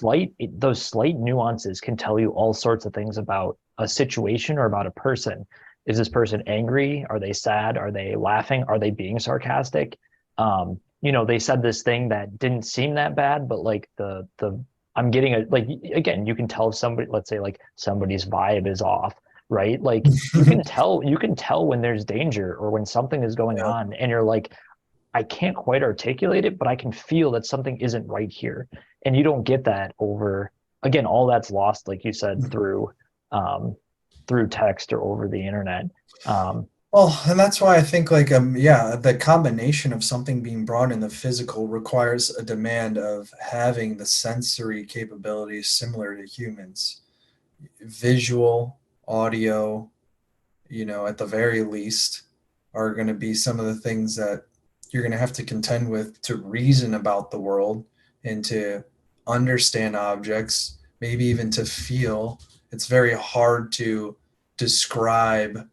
slight nuances can tell you all sorts of things about a situation or about a person. Is this person angry? Are they sad? Are they laughing? Are they being sarcastic? They said this thing that didn't seem that bad, but like the I'm getting a like again, you can tell if somebody, let's say like somebody's vibe is off, right? Like you can tell when there's danger or when something is going Yeah. on, and you're like, I can't quite articulate it, but I can feel that something isn't right here. And you don't get that over, again, all that's lost, like you said, um through text or over the internet. Um Well, and that's why I think like yeah, the combination of something being brought in the physical requires a demand of having the sensory capabilities similar to humans. Visual, audio, at the very least, are going to be some of the things that you're going to have to contend with to reason about the world and to understand objects, maybe even to feel. It's very hard to describe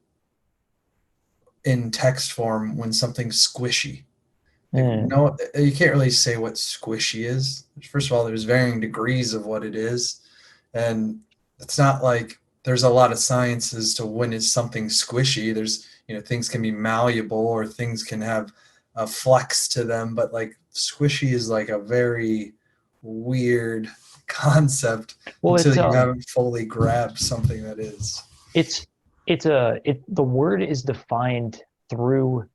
in text form when something's squishy. Like, Mm. no, you can't really say what squishy is. First of all, there's varying degrees of what it is, and it's not like there's a lot of science as to when is something squishy. There's, things can be malleable or things can have a flex to them, but like squishy is like a very weird concept Well, until you haven't fully grabbed something that is. it's the word is defined through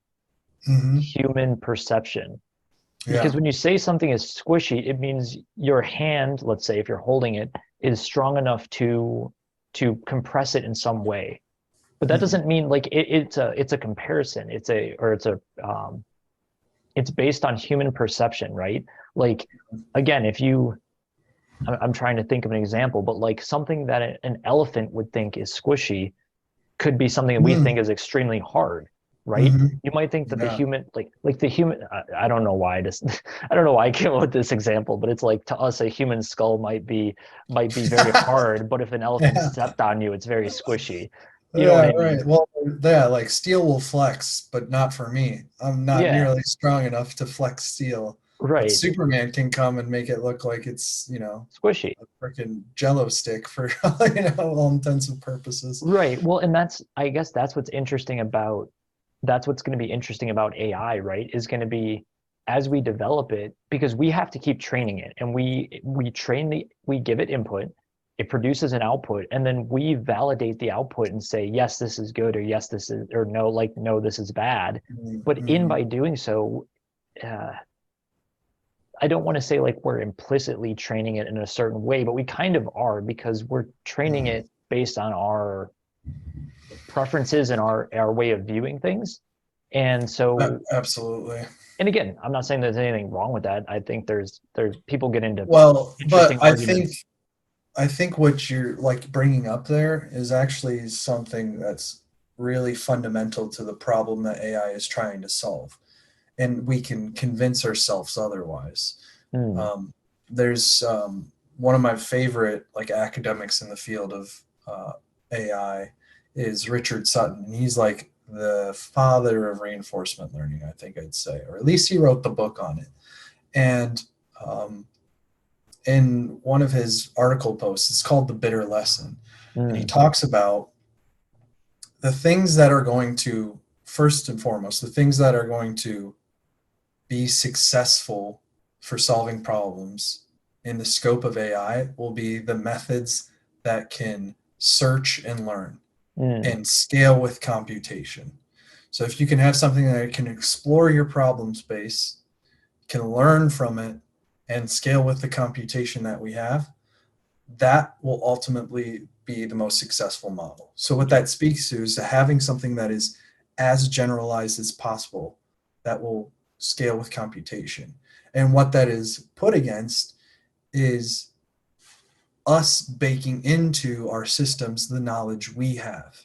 Hmm. human perception. Because Yeah. when you say something is squishy, it means your hand, let's say if you're holding it, is strong enough to compress it in some way. But that Hmm. doesn't mean like it's a comparison. It's based on human perception, right? Like again, if you I'm trying to think of an example, but like something that an elephant would think is squishy could be something that we think is extremely hard, right? Hmm. You might think that the Yeah. human, like the human, I don't know why this, I don't know why I came up with this example, but it's like to us, a human skull might be very hard, but if an elephant Yeah. stepped on you, it's very squishy. You know what Yeah, I mean? right. Well, yeah, like steel will flex, but not for me. I'm not Yeah, nearly strong enough to flex steel. But right. Superman can come and make it look like it's, Squishy. a freaking Jello stick for, all intents and purposes. Right. Well, and I guess that's what's going to be interesting about AI, right? Is going to be as we develop it, because we have to keep training it and we give it input, it produces an output, and then we validate the output and say, yes, this is good, or yes, this is, or no, like, no, this is bad. But in Mm-hmm. by doing so, uh, I don't want to say like we're implicitly training it in a certain way, but we kind of are because we're training it based on our preferences and our way of viewing things. And so, Absolutely. and again, I'm not saying there's anything wrong with that. I think there's people get into Well, but interesting I think arguments. I think what you're like bringing up there is actually something that's really fundamental to the problem that AI is trying to solve, and we can convince ourselves otherwise. Hmm. Um, there's one of my favorite like academics in the field of AI is Richard Sutton, and he's like the father of reinforcement learning, I think I'd say, or at least he wrote the book on it. And um, in one of his article posts, it's called The Bitter Lesson, and he Hmm. talks about the things that are going to, first and foremost, the things that are going to be successful for solving problems in the scope of AI will be the methods that can search and learn Hmm. and scale with computation. So if you can have something that can explore your problem space, can learn from it, and scale with the computation that we have, that will ultimately be the most successful model. So what that speaks to is to having something that is as generalized as possible that will scale with computation. And what that is put against is us baking into our systems the knowledge we have.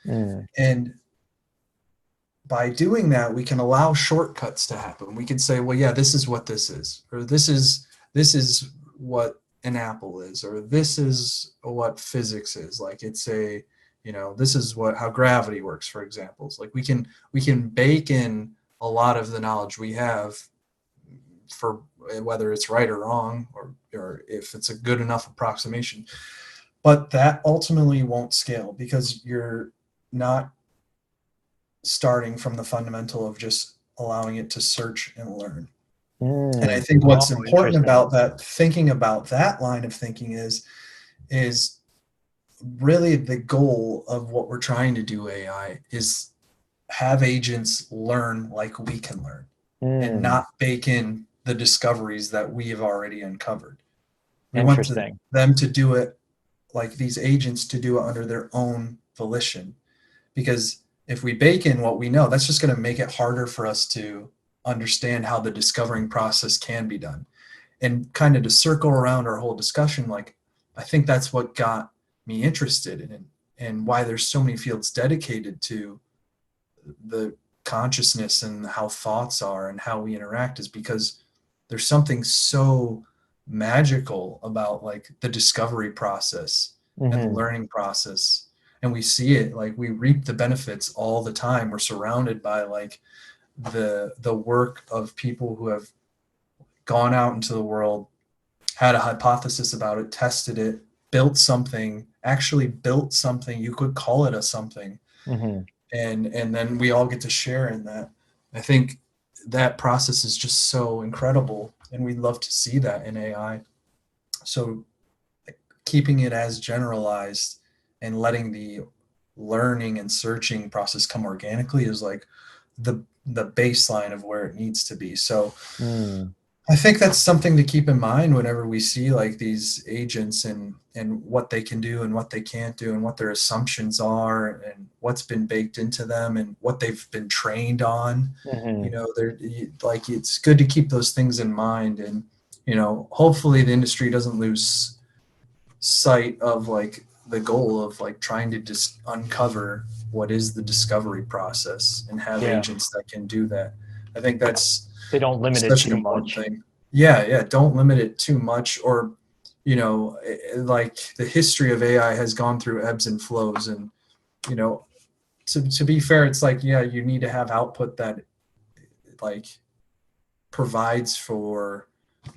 Hmm. And by doing that, we can allow shortcuts to happen. We can say, well, yeah, this is what this is, or this is what an apple is, or this is what physics is. Like it's a, this is what how gravity works, for examples. Like we can bake in a lot of the knowledge we have for whether it's right or wrong, or if it's a good enough approximation. But that ultimately won't scale because you're not starting from the fundamental of just allowing it to search and learn. And I Hmm. think Oh, what's important interesting. about that, thinking about that line of thinking is really the goal of what we're trying to do AI is have agents learn like we can learn and Hmm. not bake in the discoveries that we have already uncovered. We want Interesting. them to do it like these agents to do it under their own volition, because if we bake in what we know, that's just going to make it harder for us to understand how the discovering process can be done. And kind of to circle around our whole discussion, like I think that's what got me interested in it, and why there's so many fields dedicated to the consciousness and how thoughts are and how we interact, is because there's something so magical about like the discovery process and the Hmm. learning process. And we see it, like we reap the benefits all the time. We're surrounded by like the work of people who have gone out into the world, had a hypothesis about it, tested it, actually built something. You could call it a something, Hmm. and then we all get to share in that. I think that process is just so incredible, and we'd love to see that in AI. So keeping it as generalized and letting the learning and searching process come organically is like the baseline of where it needs to be. So Mm. I think that's something to keep in mind whenever we see like these agents and what they can do and what they can't do and what their assumptions are and what's been baked into them and what they've been trained on. Hmm. They're like it's good to keep those things in mind, and hopefully the industry doesn't lose sight of like the goal of like trying to just uncover what is the discovery process and have Yeah. agents that can do that. I think that's They don't limit it such an too important much. thing. Yeah, yeah. Don't limit it too much, or like the history of AI has gone through ebbs and flows, and you know, to be fair, it's like yeah, you need to have output that like provides for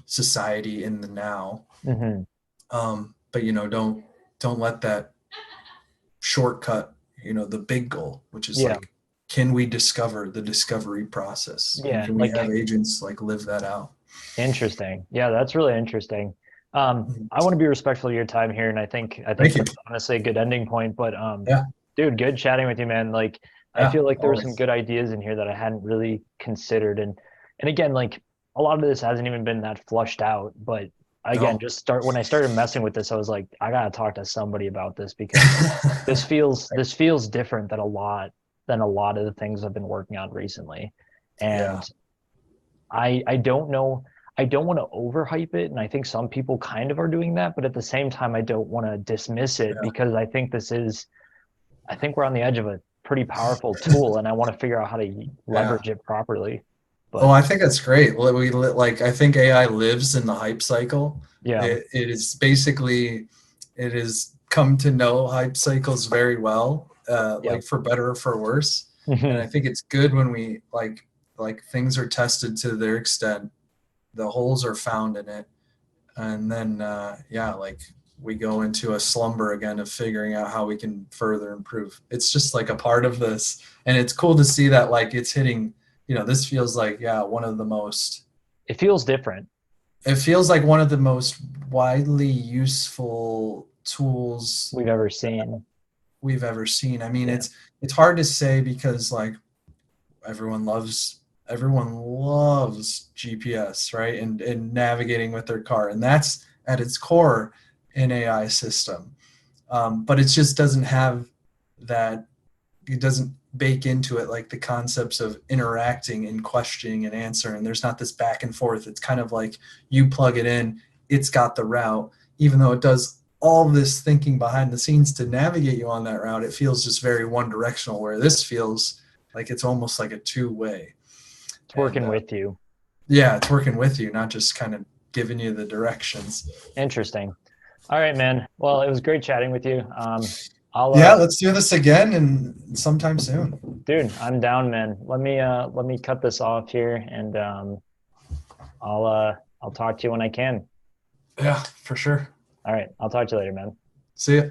society in the now. Hmm. But don't let that shortcut the big goal, which is Yeah. like, can we discover the discovery process, and Yeah. can we have Like, agents like live that out? interesting. Yeah, that's really interesting. Mhm. I want to be respectful of your time here, and I think Thank you. that's honestly a good ending point. But Yeah, dude, good chatting with you, man. Like, I yeah, feel like there were some always. good ideas in here that I hadn't really considered, and again, like a lot of this hasn't even been that flushed out. But again, No. just start when I started messing with this, I was like, I gotta talk to somebody about this because this feels different than a lot of the things I've been working on recently, Yeah, and I don't know. I don't want to overhype it, and I think some people kind of are doing that, but at the same time, I don't want to dismiss it yeah, because I think we're on the edge of a pretty powerful tool, and I want to figure out how to yeah. leverage it properly. Oh, But I think that's great. Well, like I think AI lives in the hype cycle. yeah, It is basically it has come to know hype cycles very well, yeah, like for better or for worse. And I hmm, think it's good when we like things are tested to their extent, the holes are found in it, and then yeah, like we go into a slumber again of figuring out how we can further improve. It's just like a part of this, and it's cool to see that like it's hitting. This feels like yeah, one of the most it feels different it feels like one of the most widely useful tools we've ever seen. we've ever seen. I mean, Yeah, it's hard to say because like everyone loves everyone loves GPS, right? And navigating with their car, and that's at its core an AI system. But it just doesn't have that. It doesn't bake into it like the concepts of interacting and questioning and answering. There's not this back and forth. It's kind of like you plug it in, it's got the route, even though it does all this thinking behind the scenes to navigate you on that route. It feels just very one directional, where this feels like it's almost like a two-way. it's And working with you. yeah, it's working with you, not just kind of giving you the directions. Interesting. All right, man. Well, it was great chatting with you. I'll Yeah, let's do this again and sometime soon. dude, I'm down, man. Let me cut this off here, and I'll talk to you when I can. Yeah, for sure. All right, I'll talk to you later, man. See ya.